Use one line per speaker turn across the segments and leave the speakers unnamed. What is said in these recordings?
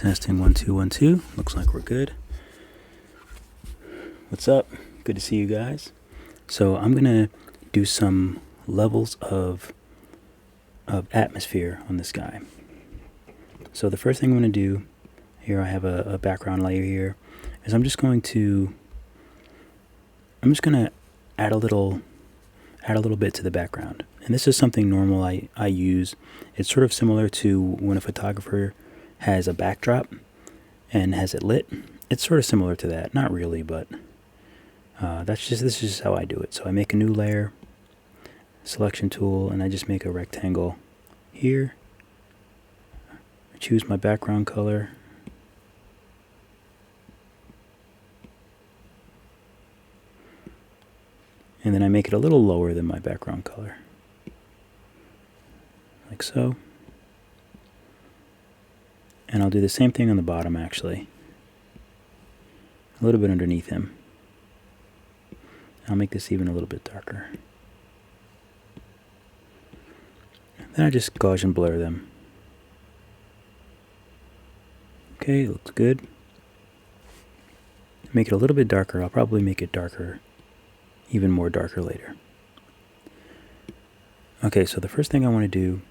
Testing 1 2 1 2. Looks like we're good. What's up? Good to see you guys. So I'm gonna do some levels of atmosphere on this guy. So the first thing I'm gonna do here, I have a background layer here, is I'm just gonna add a little bit to the background. And this is something normal I use. It's sort of similar to when a photographer has a backdrop and has it lit. It's sort of similar to that. Not really, but this is just how I do it. So I make a new layer, selection tool, and I just make a rectangle here. I choose my background color. And then I make it a little lower than my background color. Like so. And I'll do the same thing on the bottom, actually. A little bit underneath him. I'll make this even a little bit darker. Then I just Gaussian blur them. Okay, looks good. Make it a little bit darker. I'll probably make it darker, even more darker later. Okay, so the first thing I want to do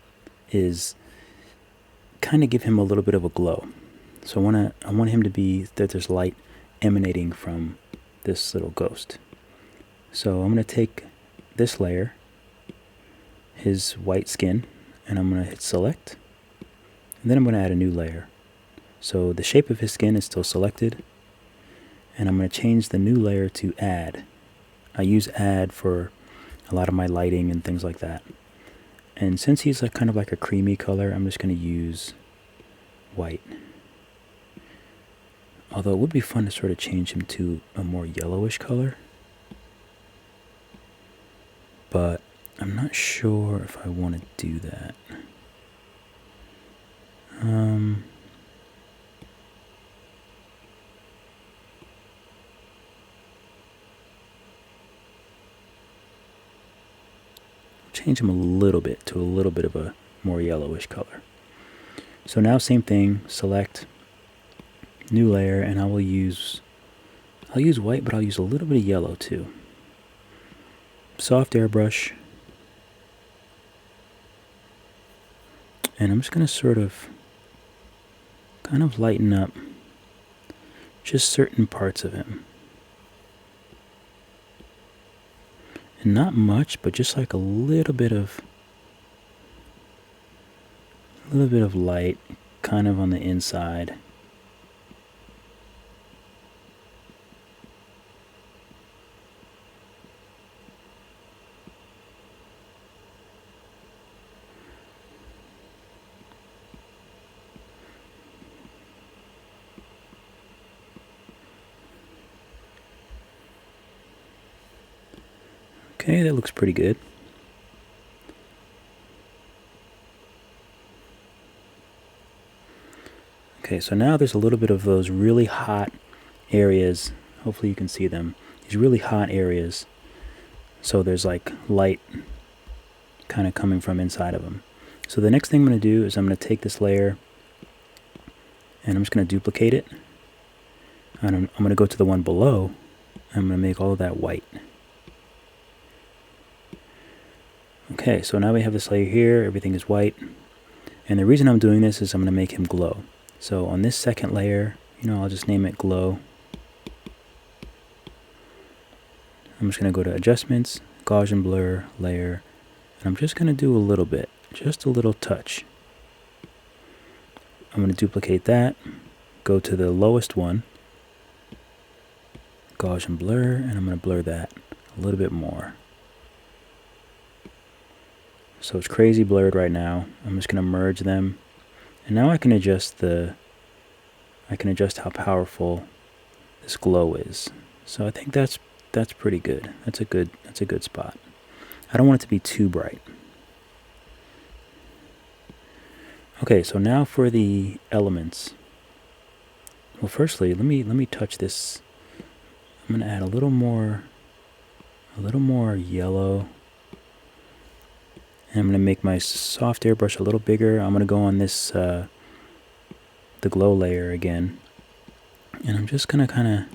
is kind of give him a little bit of a glow. So I want him to be that there's light emanating from this little ghost. So I'm going to take this layer, his white skin, and I'm going to hit select. And then I'm going to add a new layer. So the shape of his skin is still selected. And I'm going to change the new layer to add. I use add for a lot of my lighting and things like that. And since he's kind of like a creamy color, I'm just going to use white. Although it would be fun to sort of change him to a more yellowish color. But I'm not sure if I want to do that. Change him a little bit to a little bit of a more yellowish color. So now same thing, select new layer, and I'll use white, but I'll use a little bit of yellow too. Soft airbrush. And I'm just going to sort of kind of lighten up just certain parts of him. And not much, but just like a little bit of light kind of on the inside. Okay, that looks pretty good. Okay, so now there's a little bit of those really hot areas. Hopefully you can see them. These really hot areas. So there's like light kind of coming from inside of them. So the next thing I'm going to do is I'm going to take this layer and I'm just going to duplicate it. And I'm going to go to the one below. I'm going to make all of that white. Okay, so now we have this layer here, everything is white. And the reason I'm doing this is I'm going to make him glow. So on this second layer, I'll just name it glow. I'm just going to go to adjustments, Gaussian blur, layer, and I'm just going to do a little bit, just a little touch. I'm going to duplicate that, go to the lowest one, Gaussian blur, and I'm going to blur that a little bit more. So it's crazy blurred right now. I'm just going to merge them. And now I can adjust how powerful this glow is. So I think that's pretty good. That's a good spot. I don't want it to be too bright. Okay, so now for the elements. Well, firstly, let me touch this. I'm going to add a little more yellow. And I'm going to make my soft airbrush a little bigger. I'm going to go on this the glow layer again, and I'm just going to kind of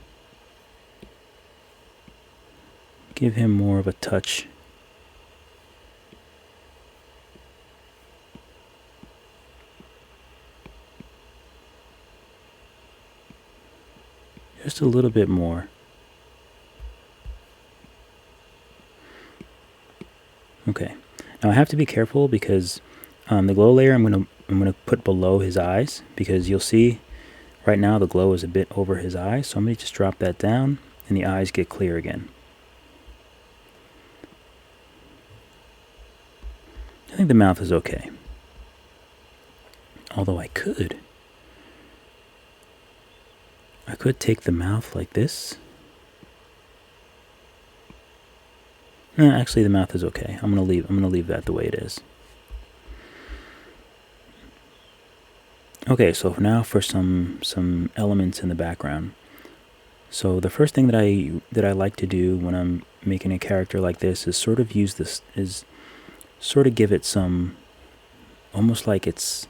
give him more of a touch. Just a little bit more. Okay. Now I have to be careful because the glow layer I'm gonna put below his eyes, because you'll see right now the glow is a bit over his eyes. So I'm gonna just drop that down and the eyes get clear again. I think the mouth is okay. Although I could take the mouth like this. No, actually the mouth is okay. I'm gonna leave that the way it is. Okay, so now for some elements in the background. So the first thing that I like to do when I'm making a character like this is sort of give it some, almost like it's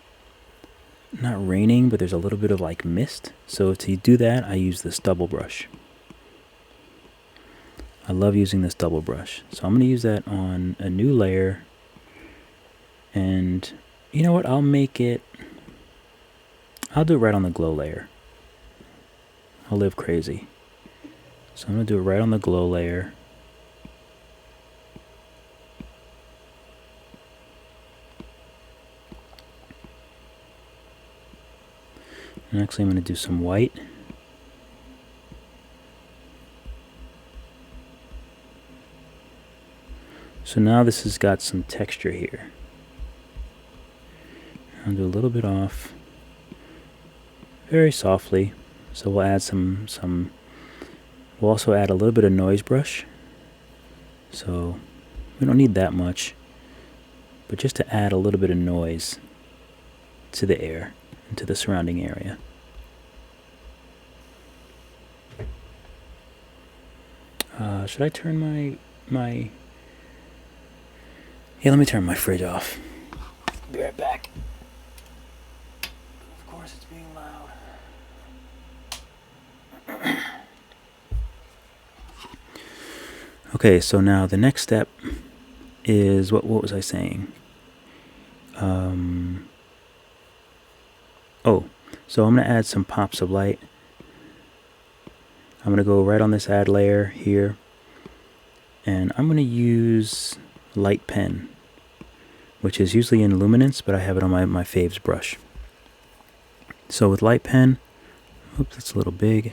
not raining, but there's a little bit of like mist. So to do that, I use this double brush. I love using this double brush. So I'm going to use that on a new layer. And you know what? I'll do it right on the glow layer. I'll live crazy. So I'm going to do it right on the glow layer. And actually I'm going to do some white. So now this has got some texture here. I'll do a little bit off, very softly. So we'll add we'll also add a little bit of noise brush. So we don't need that much, but just to add a little bit of noise to the air and to the surrounding area. Should I turn my... Yeah, let me turn my fridge off. Be right back. Of course it's being loud. Okay, so now the next step is, what was I saying? So I'm going to add some pops of light. I'm going to go right on this add layer here, and I'm going to use light pen, which is usually in luminance, but I have it on my faves brush. So with light pen, oops, that's a little big.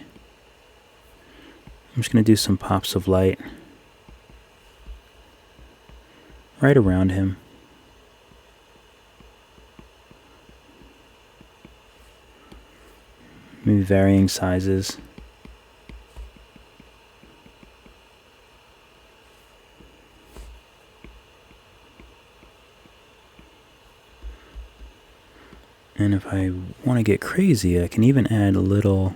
I'm just going to do some pops of light right around him. Maybe varying sizes. And if I want to get crazy, I can even add a little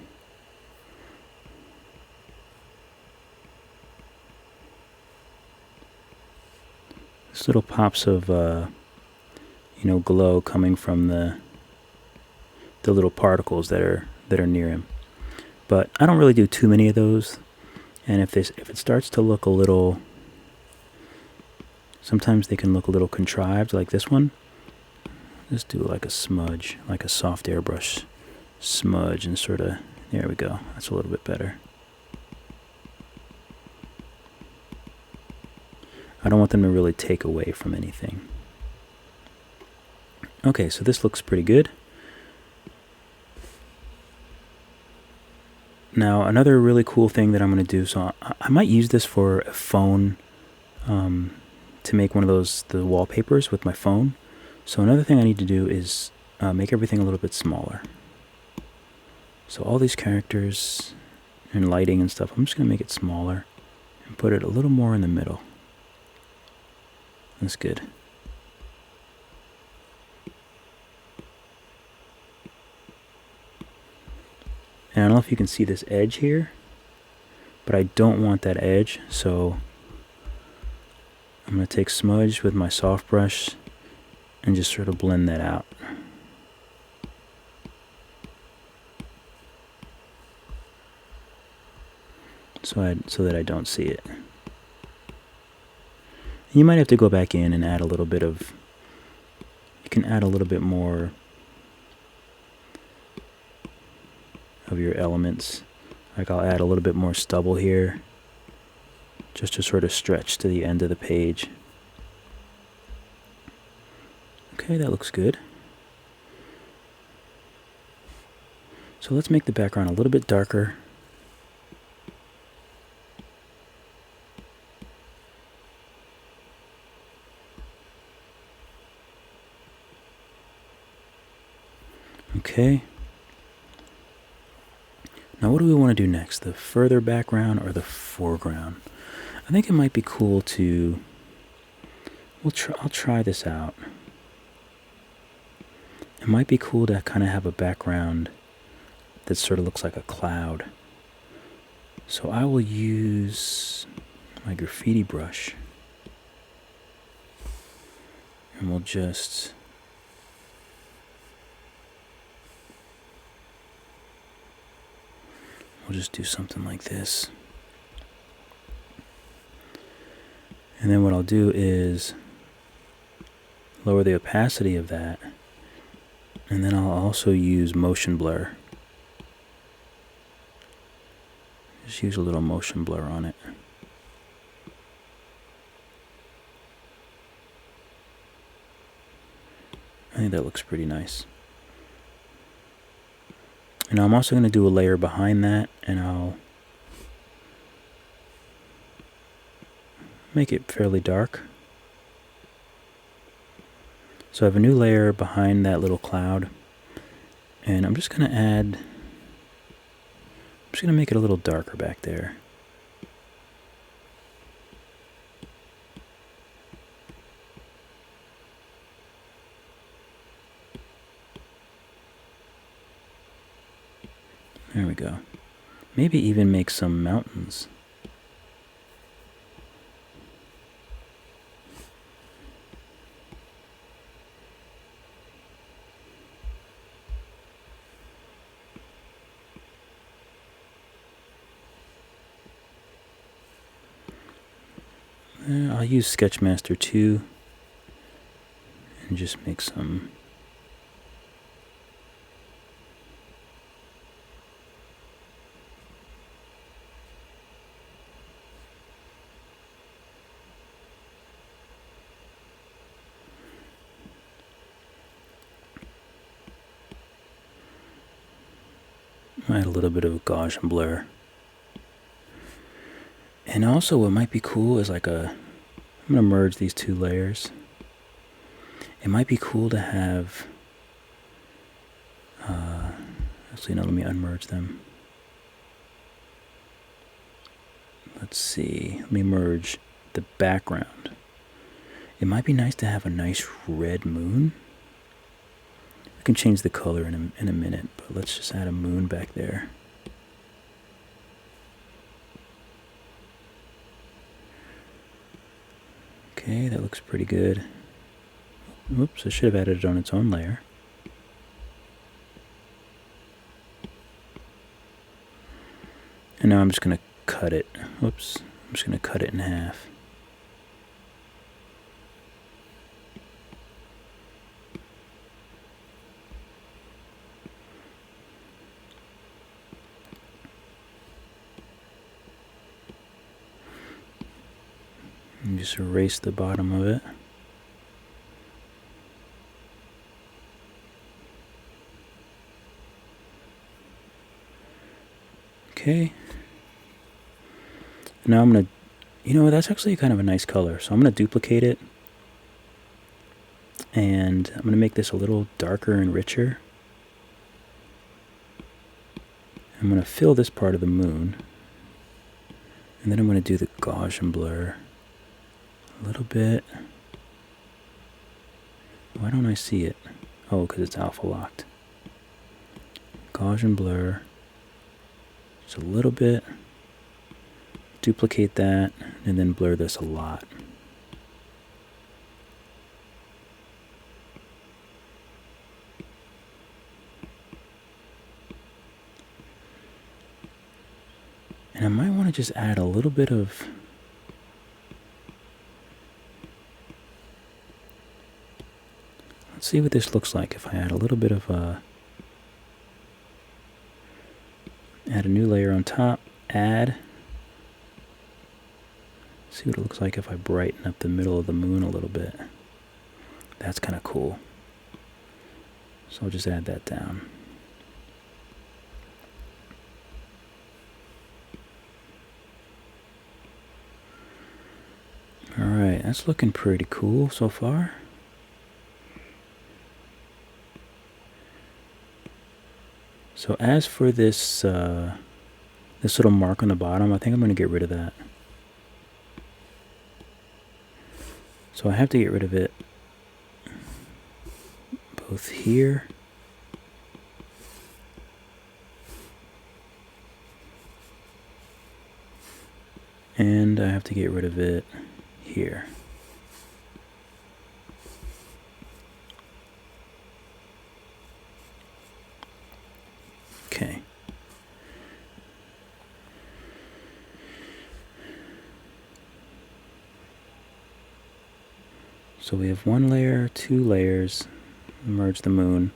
pops of glow coming from the little particles that are near him. But I don't really do too many of those. And if it starts to look a little, sometimes they can look a little contrived, like this one. Just do like a smudge, like a soft airbrush smudge, and sort of, there we go. That's a little bit better. I don't want them to really take away from anything. Okay, so this looks pretty good. Now, another really cool thing that I'm going to do, so I might use this for a phone, to make one of the wallpapers with my phone. So another thing I need to do is make everything a little bit smaller. So all these characters and lighting and stuff, I'm just going to make it smaller and put it a little more in the middle. That's good. And I don't know if you can see this edge here, but I don't want that edge, so I'm going to take smudge with my soft brush and just sort of blend that out. so that I don't see it. You might have to go back in and add a little bit of, you can add a little bit more of your elements. Like I'll add a little bit more stubble here, just to sort of stretch to the end of the page. Okay, that looks good. So let's make the background a little bit darker. Okay. Now what do we want to do next? The further background or the foreground? I think it might be cool to, I'll try this out. It might be cool to kind of have a background that sort of looks like a cloud. So I will use my graffiti brush and we'll just do something like this. And then what I'll do is lower the opacity of that, and then I'll also use motion blur. Just use a little motion blur on it. I think that looks pretty nice. And I'm also going to do a layer behind that, and I'll make it fairly dark. So I have a new layer behind that little cloud, and I'm just going to make it a little darker back there. There we go. Maybe even make some mountains. I'll use Sketchmaster 2 and just make some. Add a little bit of Gaussian blur. And also what might be cool is like I'm going to merge these two layers. It might be cool to have, actually no, let me unmerge them. Let's see, let me merge the background. It might be nice to have a nice red moon. I can change the color in a minute, but let's just add a moon back there. Okay, that looks pretty good. Oops, I should have added it on its own layer. And now I'm just going to cut it. Oops, I'm just going to cut it in half. And just erase the bottom of it. Okay. Now I'm going to, that's actually kind of a nice color. So I'm going to duplicate it. And I'm going to make this a little darker and richer. I'm going to fill this part of the moon. And then I'm going to do the Gaussian blur a little bit. Why don't I see it? Oh, because it's alpha locked. Gaussian blur. Just a little bit. Duplicate that, and then blur this a lot. And I might want to just add a little bit of... Let's see what this looks like if I add a little bit of add a new layer on top, add. See what it looks like if I brighten up the middle of the moon a little bit. That's kind of cool. So I'll just add that down. Alright, that's looking pretty cool so far. So as for this this little mark on the bottom, I think I'm going to get rid of that. So I have to get rid of it both here and I have to get rid of it here. Okay. So we have one layer, two layers, merge the moon.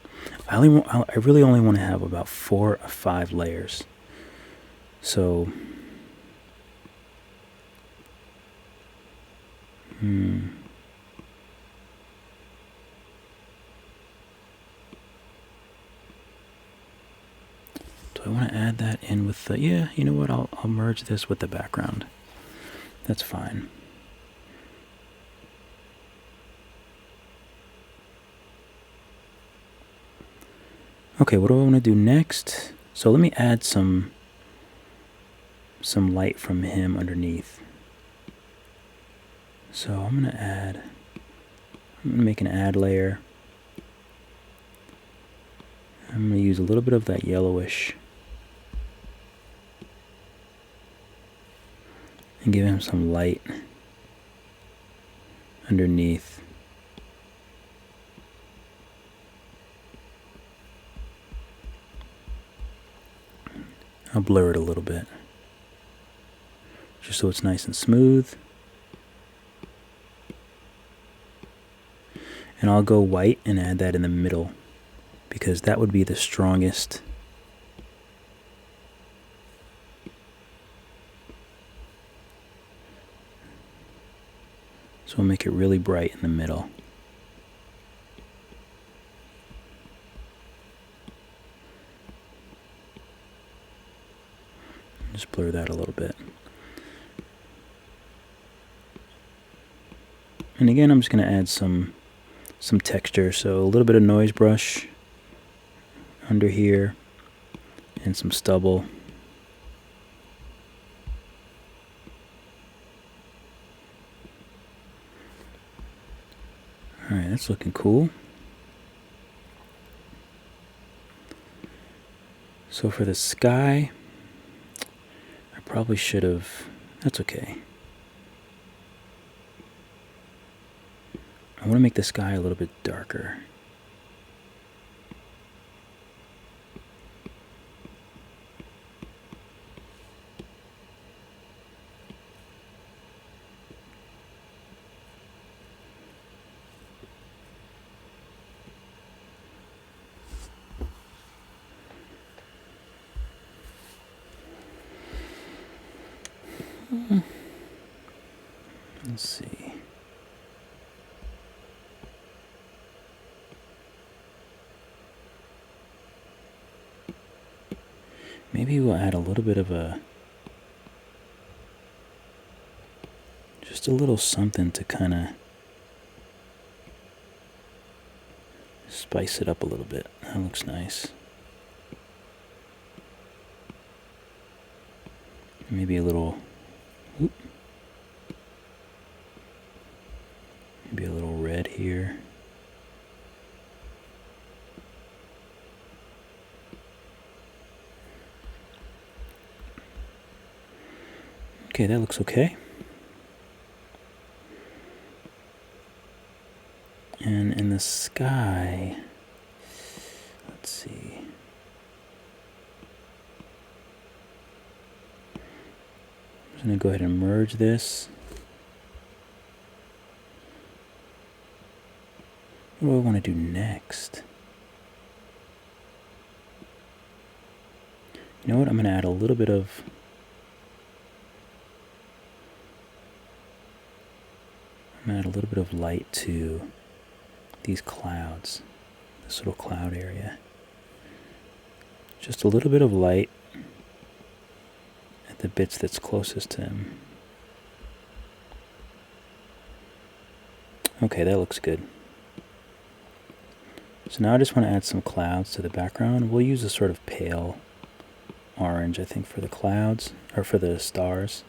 I really only want to have about 4 or 5 layers. So, do I want to add that in with the, yeah, you know what, I'll merge this with the background. That's fine. Okay, what do I want to do next? So let me add some light from him underneath. So I'm going to make an add layer. I'm going to use a little bit of that yellowish and give him some light underneath. I'll blur it a little bit, just so it's nice and smooth. And I'll go white and add that in the middle, because that would be the strongest. So we'll make it really bright in the middle. Just blur that a little bit. And again, I'm just going to add some texture. So a little bit of noise brush under here and some stubble. Alright, that's looking cool. So for the sky, I probably should have, that's okay. I want to make the sky a little bit darker. Let's see. Maybe we'll add a little bit of just a little something to kind of spice it up a little bit. That looks nice. Maybe a little, maybe a little red here. Okay, that looks okay. And in the sky, let's see. I'm going to go ahead and merge this. What do I want to do next? You know what? I'm going to add a little bit of light to these clouds, this little cloud area. Just a little bit of light at the bits that's closest to him. Okay, that looks good. So now I just want to add some clouds to the background. We'll use a sort of pale orange, I think, for the clouds, or for the stars.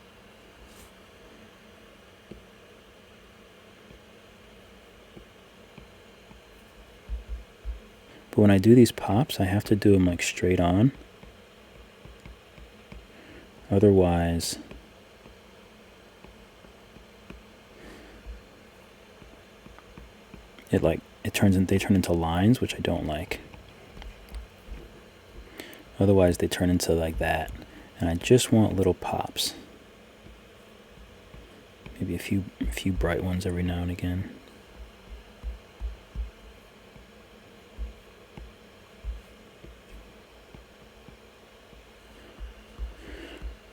But when I do these pops, I have to do them like straight on. Otherwise, they turn into lines, which I don't like. Otherwise, they turn into like that. And I just want little pops. Maybe a few bright ones every now and again.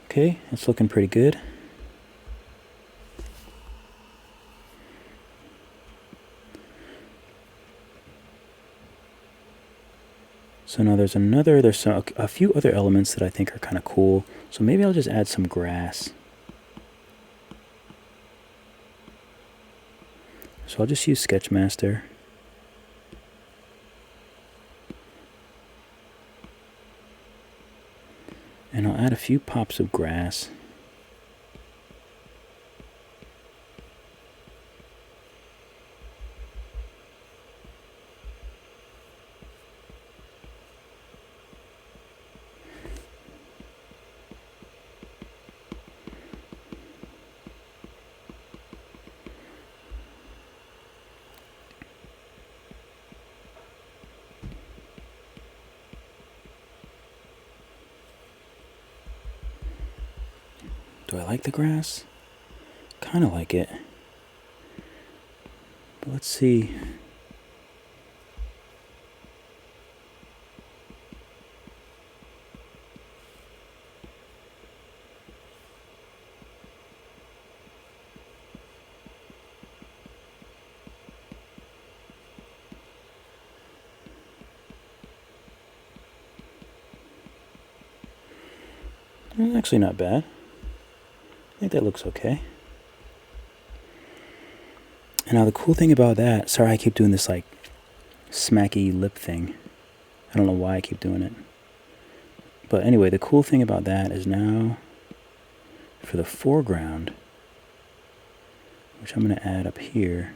Okay, it's looking pretty good. So now there's a few other elements that I think are kind of cool. So maybe I'll just add some grass. So I'll just use Sketchmaster. And I'll add a few pops of grass. Do I like the grass? Kind of like it. But let's see. Well, actually not bad. I think that looks okay. And now the cool thing about that, sorry I keep doing this like smacky lip thing. I don't know why I keep doing it. But anyway, the cool thing about that is now for the foreground, which I'm going to add up here.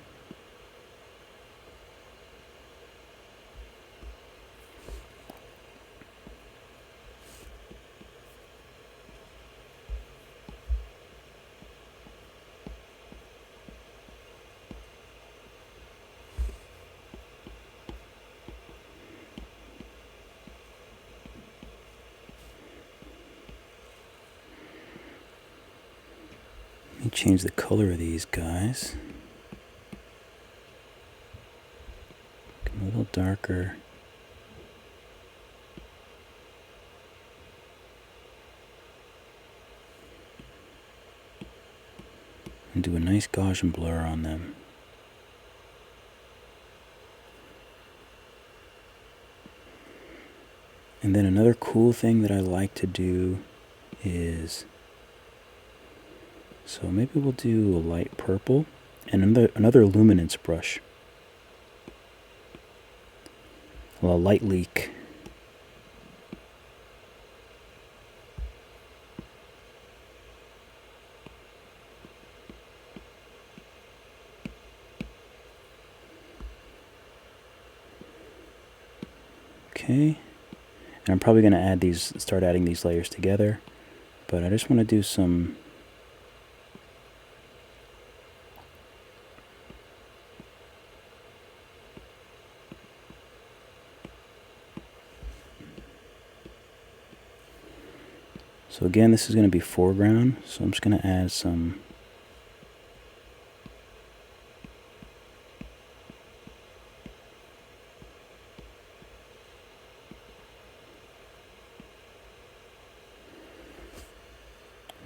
Let me change the color of these guys. Make them a little darker. And do a nice Gaussian blur on them. And then another cool thing that I like to do is, so maybe we'll do a light purple and another luminance brush. Well, a light leak. Okay. And I'm probably going to start adding these layers together, but I just want to do some So again, this is going to be foreground, so I'm just going to add some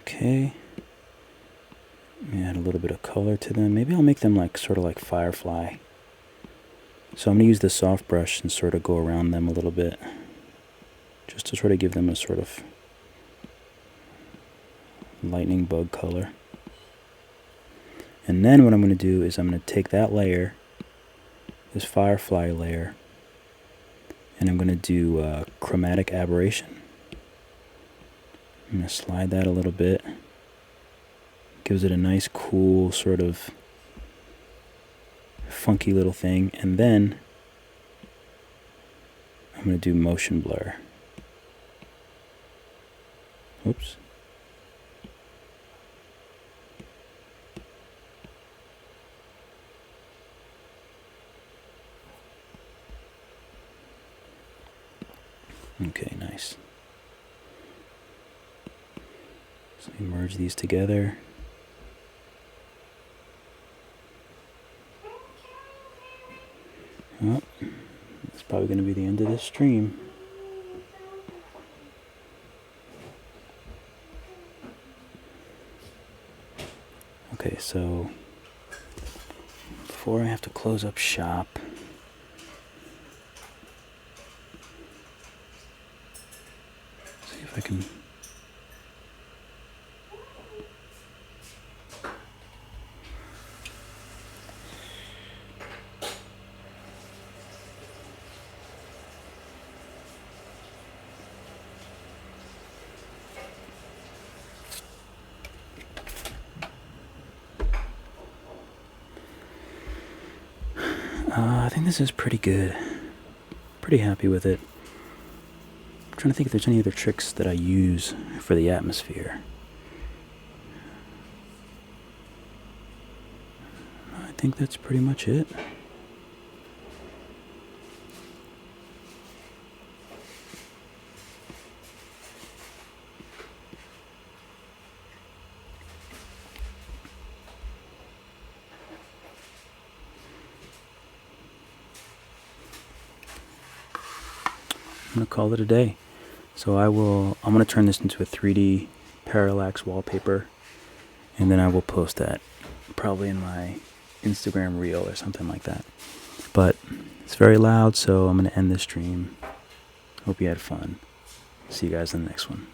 okay. Add a little bit of color to them. Maybe I'll make them like sort of like firefly. So I'm going to use the soft brush and sort of go around them a little bit, just to sort of give them a sort of lightning bug color. And then what I'm going to do is I'm going to take that layer, this firefly layer, and I'm going to do chromatic aberration. I'm going to slide that a little bit. Gives it a nice, cool, sort of funky little thing. And then I'm going to do motion blur. Oops. Okay, nice. So we merge these together. Well, that's probably going to be the end of this stream. Okay, so before I have to close up shop, see if I can. I think this is pretty good. Pretty happy with it. I'm trying to think if there's any other tricks that I use for the atmosphere. I think that's pretty much it. I'm going to call it a day. So I'm going to turn this into a 3D parallax wallpaper, and then I will post that probably in my Instagram reel or something like that. But it's very loud, so I'm going to end this stream. Hope you had fun. See you guys in the next one.